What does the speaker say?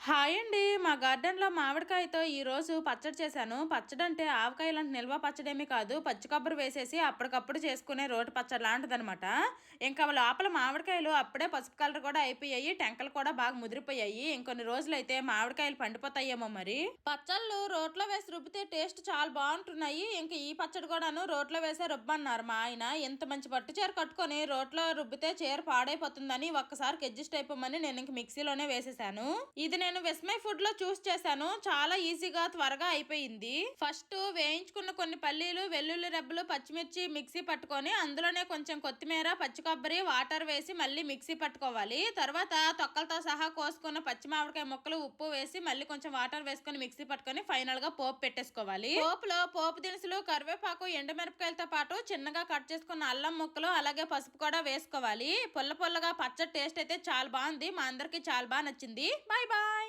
Hi అండి. మా గార్డెన్‌లో మామిడికాయతో ఈరోజు పచ్చడి చేశాను. పచ్చడి అంటే ఆవకాయ లాంటి నిల్వ పచ్చడేమీ కాదు. పచ్చి కొబ్బరి వేసేసి అప్పటికప్పుడు చేసుకునే రోటి పచ్చడి లాంటిదనమాట. ఇంకా లోపల మామిడికాయలు అప్పుడే పసుపు కలర్ కూడా అయిపోయాయి. టెంకలు కూడా బాగా ముదిరిపోయాయి. ఇంకొన్ని రోజులైతే మామిడికాయలు పండిపోతాయేమో మరి. పచ్చళ్ళు రోట్లో వేసి రుబ్బితే టేస్ట్ చాలా బాగుంటున్నాయి. ఇంక ఈ పచ్చడి కూడాను రోట్లో వేసే రుబ్బన్నారు మా ఆయన. ఇంత మంచి పట్టు చీర కట్టుకొని రోట్లో రుబ్బితే చీర పాడైపోతుందని ఒక్కసారికి అడ్జస్ట్ అయిపోమని నేను ఇంక మిక్సీలోనే వేసేసాను. ఇది నేను విస్మయ్ ఫుడ్ లో చూస్ చేశాను. చాలా ఈజీగా త్వరగా అయిపోయింది. ఫస్ట్ వేయించుకున్న కొన్ని పల్లీలు, వెల్లుల్లి రెబ్బలు, పచ్చిమిర్చి మిక్సీ పట్టుకొని అందులోనే కొంచెం కొత్తిమీర, పచ్చి కొబ్బరి, వాటర్ వేసి మళ్ళీ మిక్సీ పట్టుకోవాలి. తర్వాత తొక్కలతో సహా కోసుకున్న పచ్చి మామిడికాయ ముక్కలు, ఉప్పు వేసి మళ్ళీ కొంచెం వాటర్ వేసుకొని మిక్సీ పట్టుకొని ఫైనల్ గా పోపు పెట్టేసుకోవాలి. పోపులో పోపు దినుసులు, కరివేపాకు, ఎండుమిరపకాయలతో పాటు చిన్నగా కట్ చేసుకున్న అల్లం ముక్కలు, అలాగే పసుపు కూడా వేసుకోవాలి. పుల్ల పుల్లగా పచ్చడి టేస్ట్ అయితే చాలా బాగుంది. మా అందరికి చాలా బాగా నచ్చింది. Bye bye.